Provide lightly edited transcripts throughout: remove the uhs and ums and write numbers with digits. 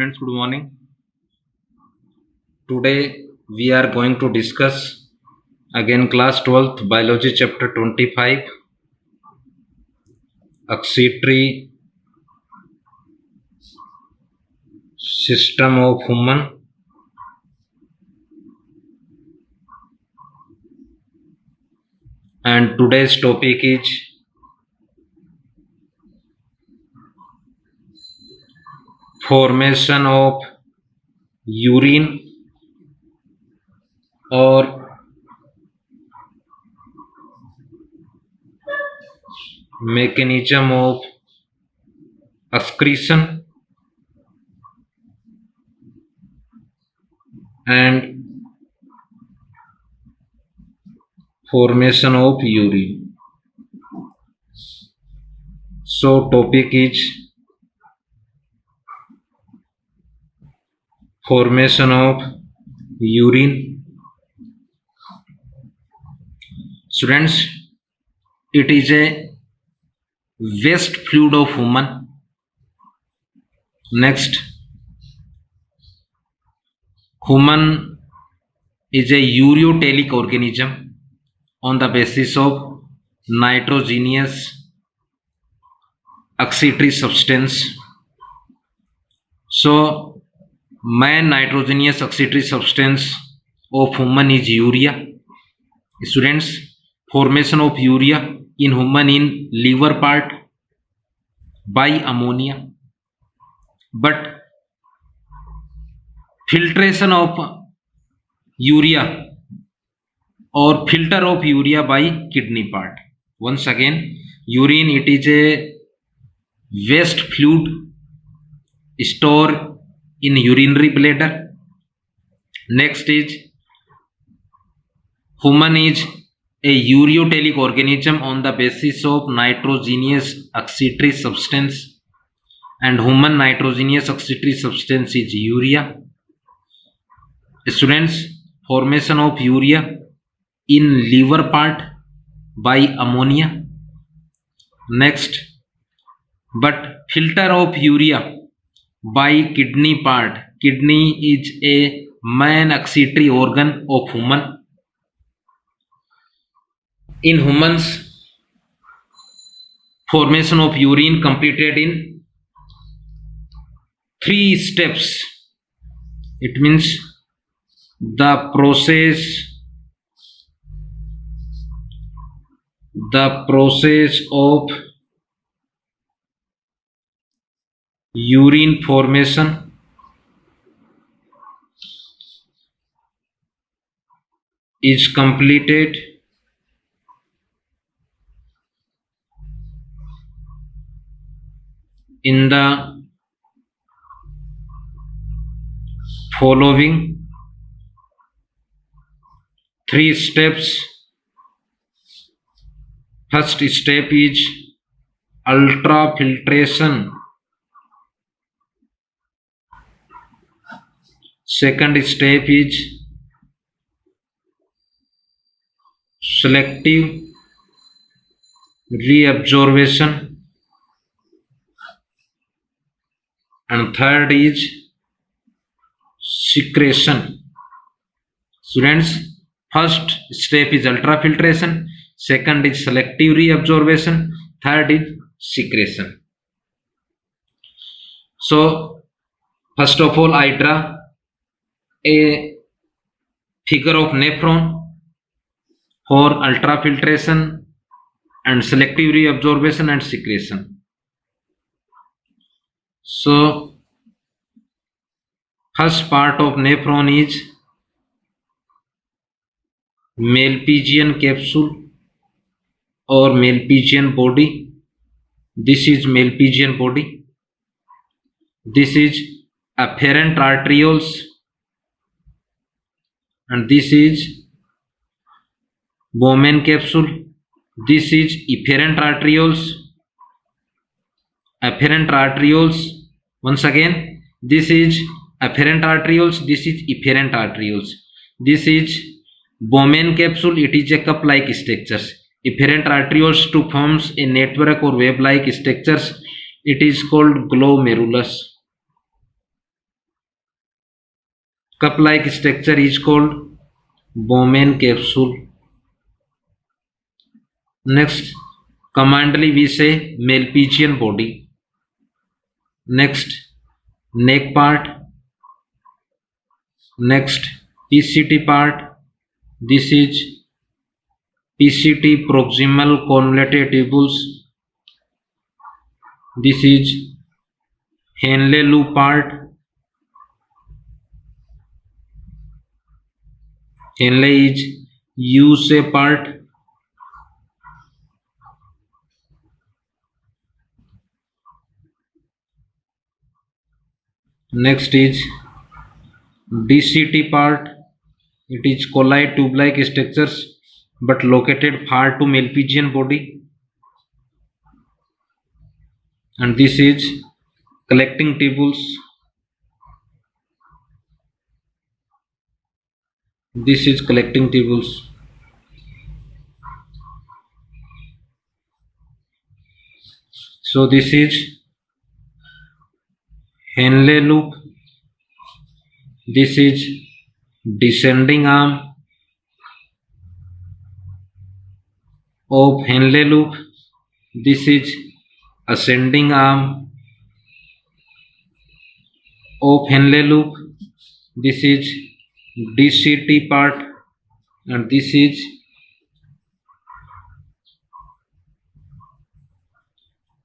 Students, good morning. Today we are going to discuss again class 12th biology chapter 25 excretory system of human, and today's topic is formation of urine or mechanism of excretion and formation of urine. So topic is formation of urine. Students, it is a waste fluid of human. Next, human is a ureotelic organism on the basis of nitrogenous excretory substance. So main nitrogenous excretory substance of human is urea. Students, formation of urea in human in liver part by ammonia, but filtration of urea or filter of urea by kidney part. Once again, urine, it is a waste fluid stored in urinary bladder. Next is human is a ureotelic organism on the basis of nitrogenous excretory substance, and human nitrogenous excretory substance is urea. Students, formation of urea in liver part by ammonia. Next, but filter of urea by kidney part. Kidney is a main excretory organ of human. In humans, formation of urine completed in 3 steps. It means the process of urine formation is completed in the following 3 steps. First step is ultrafiltration. Second step is selective reabsorption, and third is secretion. Students, first step is ultrafiltration, second is selective reabsorption, third is secretion. So first of all, I draw a figure of nephron for ultrafiltration and selective reabsorption and secretion. So first part of nephron is Malpighian capsule or Malpighian body. This is Malpighian body. This is afferent arterioles, and this is Bowman capsule. This is efferent arterioles. Afferent arterioles. Once again, this is afferent arterioles. This is efferent arterioles. This is Bowman capsule. It is a cup-like structures. Efferent arterioles to forms a network or web-like structures. It is called glomerulus. cup like structure is called Bowman capsule. Next, commonly we say Malpighian body. Next, neck part. Next, PCT part. This is PCT proximal convoluted tubules. This is Henle loop part. Henle is U-shaped part. Next is DCT part. It is colloid tube-like structures but located far to Malpighian body. And this is collecting tubules. This is collecting tubules. So this is Henle loop. This is descending arm of Henle loop. This is ascending arm of Henle loop. This is DCT part, and this is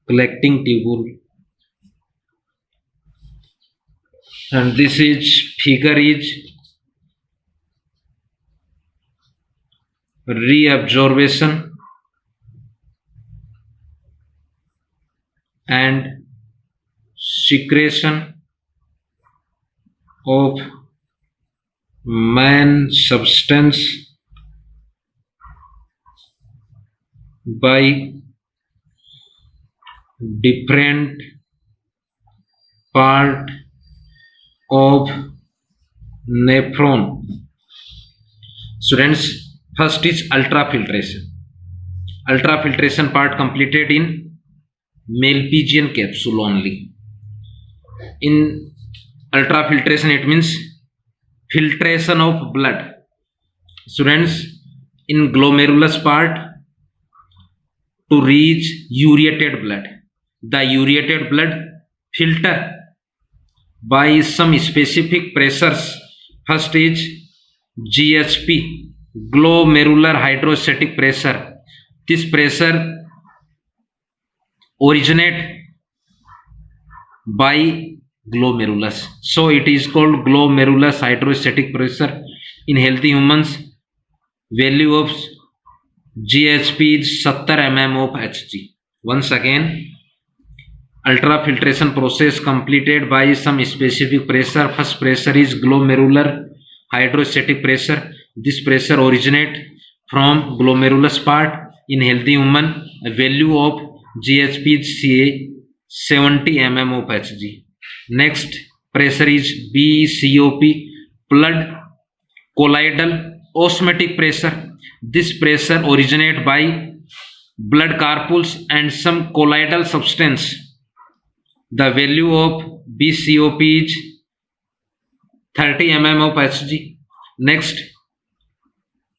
collecting tubule, and this is figure is reabsorption and secretion of main substance by different part of nephron. Students, first is ultrafiltration. Ultrafiltration part completed in Malpighian capsule only. In ultrafiltration, it means filtration of blood. Students, in glomerulus part to reach ureated blood. The ureated blood filter by some specific pressures. First is GHP, glomerular hydrostatic pressure. This pressure originate by glomerulus, so it is called glomerulus hydrostatic pressure. In healthy humans, value of GHP is 70 mm of Hg. Once again, ultrafiltration process completed by some specific pressure. First pressure is glomerular hydrostatic pressure. This pressure originate from glomerulus part. In healthy human, a value of GHP is 70 mm of Hg. Next pressure is BCOP, blood colloidal osmotic pressure. This pressure originate by blood corpuscles and some colloidal substance. The value of BCOP is 30 mm of Hg. Next,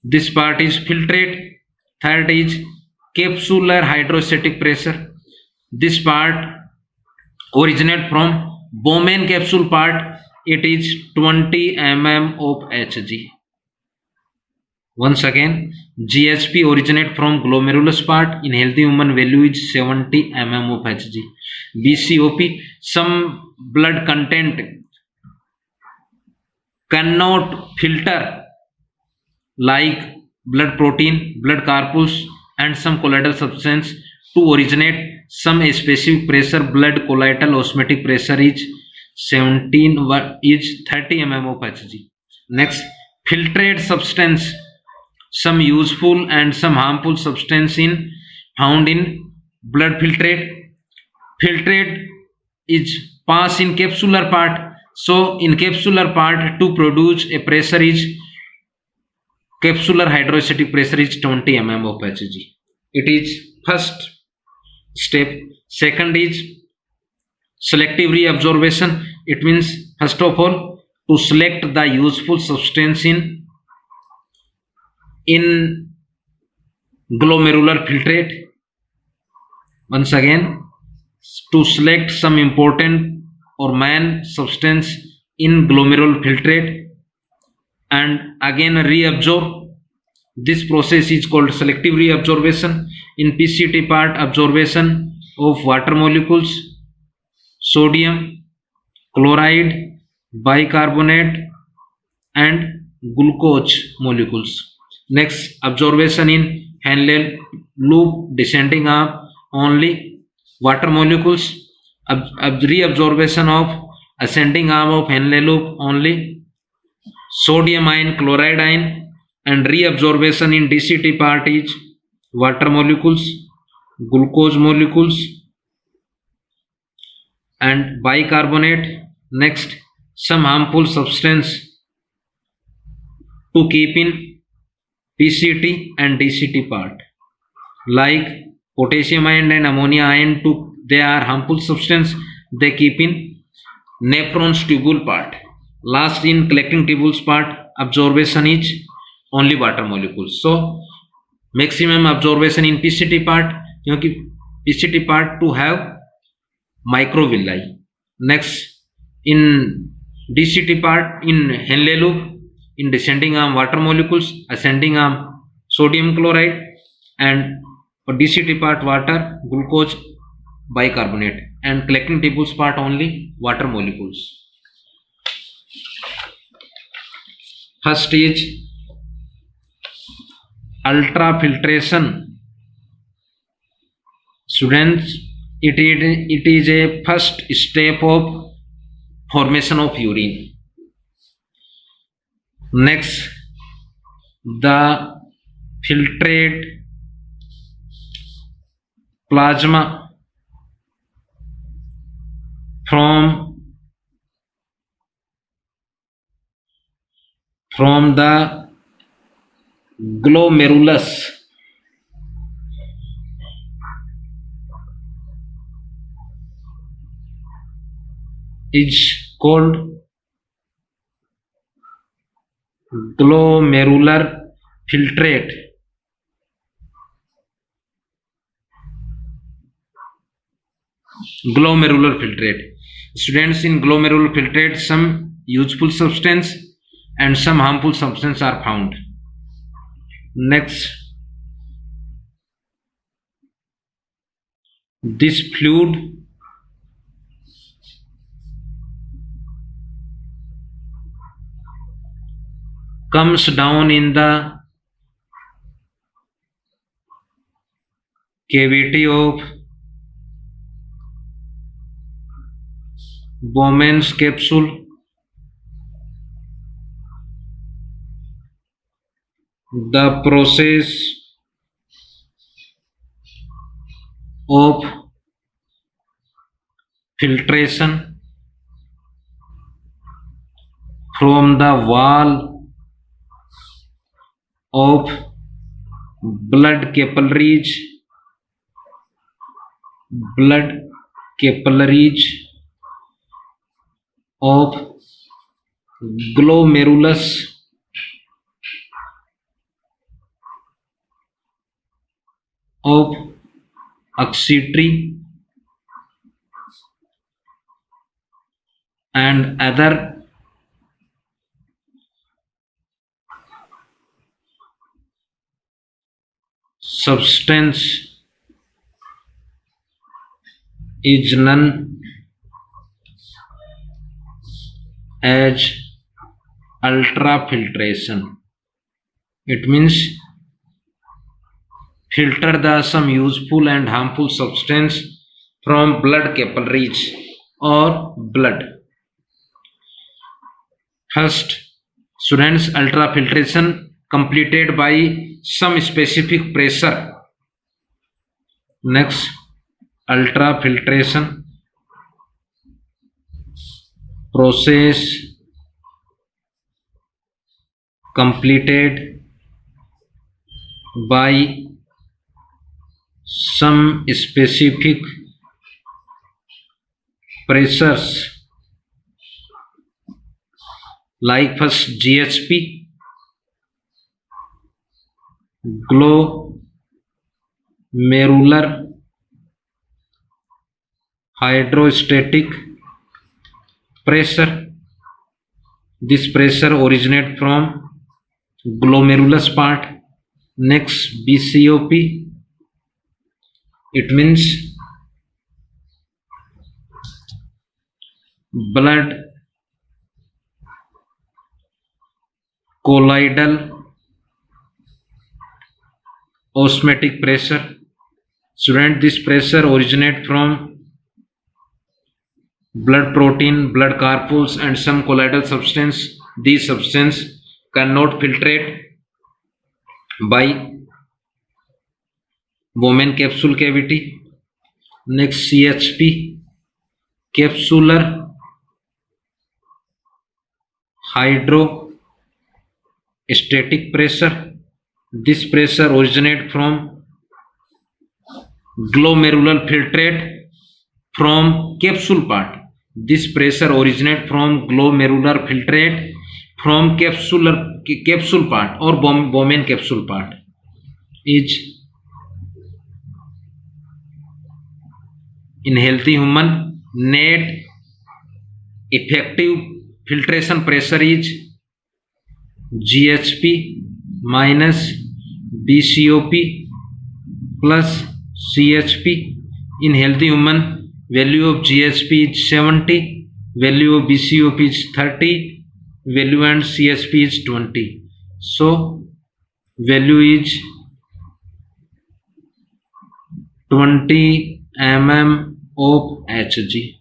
this part is filtrate. Third is capsular hydrostatic pressure. This part originate from Bowman capsule part. It is 20 mm of Hg. Once again, GHP originate from glomerulus part. In healthy human, value is 70 mm of Hg. BCOP, some blood content cannot filter like blood protein, blood corpuscles and some colloidal substance to originate some specific pressure. Blood colloidal osmotic pressure is 30 mm of Hg. Next, filtrate substance, some useful and some harmful substance in found in blood filtrate. Filtrate is pass in capsular part. So in capsular part to produce a pressure is capsular hydrostatic pressure is 20 mm of Hg. It is first step. Second is selective reabsorption. It means first of all to select the useful substance in glomerular filtrate. Once again, to select some important or main substance in glomerular filtrate and again reabsorb. This process is called selective reabsorption. In PCT part, absorption of water molecules, sodium, chloride, bicarbonate and glucose molecules. Next, absorption in Henle loop, descending arm only water molecules. Reabsorption of ascending arm of Henle loop only sodium ion, chloride ion, and reabsorption in DCT part is water molecules, glucose molecules and bicarbonate. Next, some harmful substance to keep in PCT and DCT part like potassium ion and ammonia ion, they are harmful substance, they keep in nephrons tubule part. Last, in collecting tubules part, absorption is only water molecules. So maximum absorption in PCT part, क्योंकि PCT part to have microvilli. Next, in DCT part, in Henle loop, in descending arm water molecules, ascending arm sodium chloride, and for DCT part water, glucose, bicarbonate, and collecting tubules part only water molecules. First is ultrafiltration. Students, it is a first step of formation of urine. Next, the filtrate plasma from the glomerulus is called glomerular filtrate. Glomerular filtrate. Students, in glomerular filtrate some useful substance and some harmful substance are found. Next, this fluid comes down in the cavity of Bowman's capsule. The process of filtration from the wall of blood capillaries of glomerulus of Auxetri and other substance is known as ultrafiltration. It means filter the some useful and harmful substance from blood capillaries or blood. First, students, ultrafiltration completed by some specific pressure. Next, ultrafiltration process completed by some specific pressures. like first GHP, glomerular hydrostatic pressure. This pressure originates from glomerulus part. Next, BCOP, it means blood colloidal osmotic pressure. Student, this pressure originates from blood protein, blood corpuscles, and some colloidal substance. These substance cannot filtrate by Bowman capsule cavity. Next, CHP, capsular hydrostatic pressure. This pressure originates from glomerular filtrate from capsule part. This pressure originates from glomerular filtrate from capsule part or Bowman capsule part. Is in healthy human, net effective filtration pressure is GHP minus BCOP plus CHP. In healthy human, value of GHP is 70, value of BCOP is 30, value and CHP is 20. So value is 20 mm of Hg.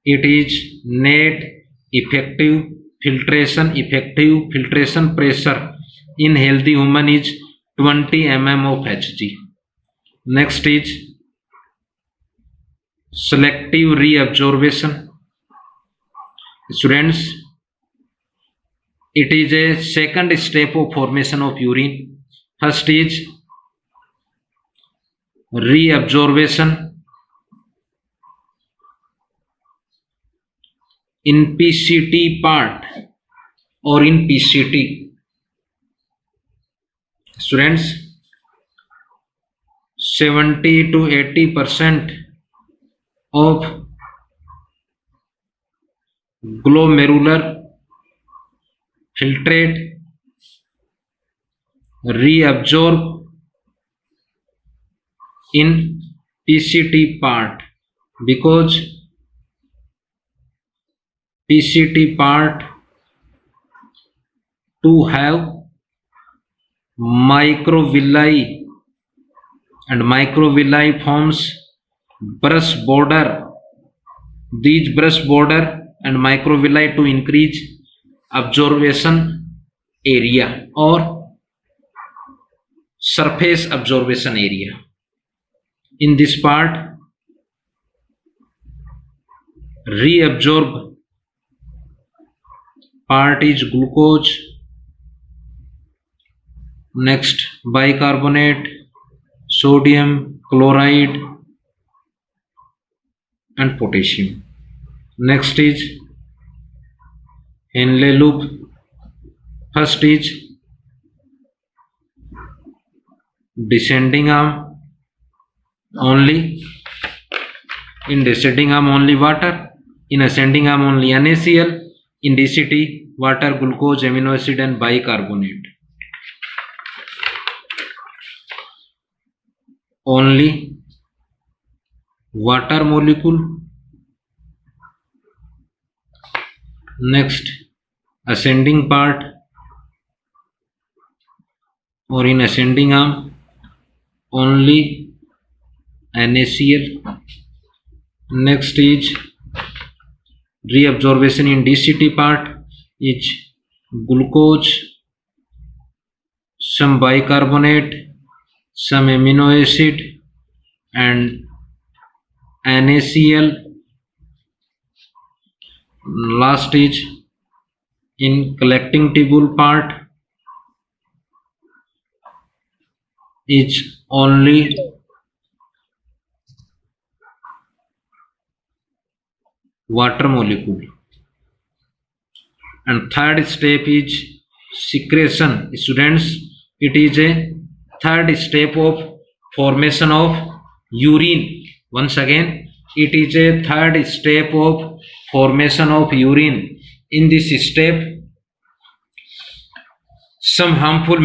It is net effective filtration pressure in healthy human is 20 mm of Hg. Next is selective reabsorption. Students, it is a second step of formation of urine. First is reabsorption in PCT part or in PCT. Students, 70 to 80% of glomerular filtrate reabsorb in PCT part because PCT part to have microvilli and microvilli forms brush border. These brush border and microvilli to increase absorption area or surface absorption area. In this part, reabsorb part is glucose, next bicarbonate, sodium chloride and potassium. Next is Henle loop. First is descending arm only. In descending arm only water, in ascending arm only NaCl, in DCT water, glucose, amino acid and bicarbonate. Only water molecule. Next, ascending part or in ascending arm only NaCl. Next is reabsorption in DCT part is glucose, some bicarbonate, some amino acid and NaCl. Last is in collecting tubule part is only water molecule. and third step is secretion. Students, it is a third step of formation of urine. Once again, it is a third step of formation of urine. In this step, some harmful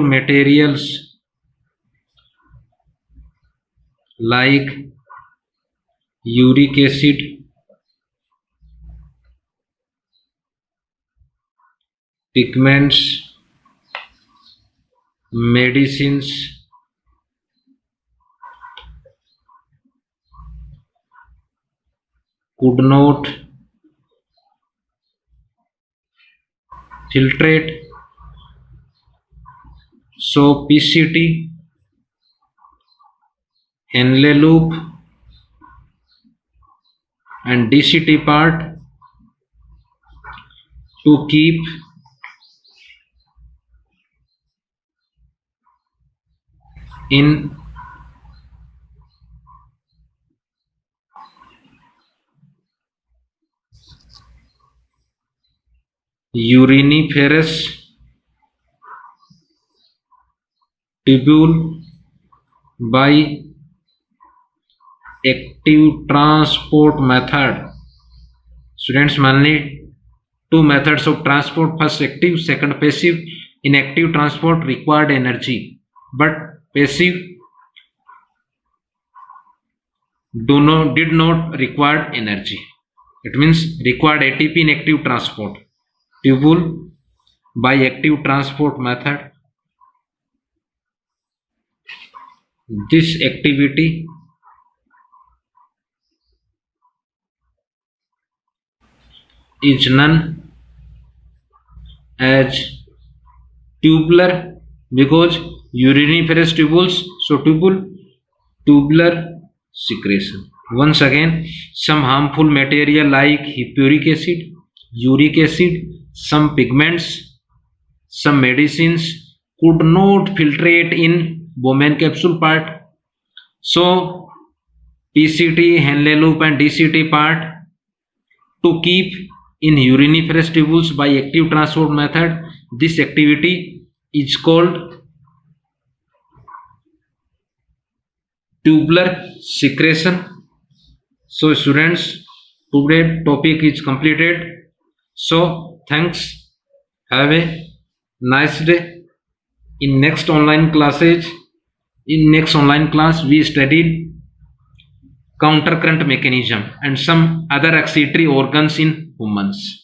materials like uric acid, pigments, medicines, could not filtrate. So PCT, Henle loop and DCT part to keep in uriniferous tubule by active transport method. Students, mainly two methods of transport, first active, second passive. In active transport required energy, but passive did not require energy. It means required ATP in active transport. Tubule by active transport method. This activity is known as tubular because uriniferous tubules, so tubular secretion. Once again, some harmful material like hippuric acid, uric acid, some pigments, some medicines could not filtrate in Bowman capsule part. So PCT, Henle loop and DCT part to keep in uriniferous tubules by active transport method. This activity is called tubular secretion. So students, today topic is completed. So thanks. Have a nice day. In next online class we studied countercurrent mechanism and some other excretory organs in humans.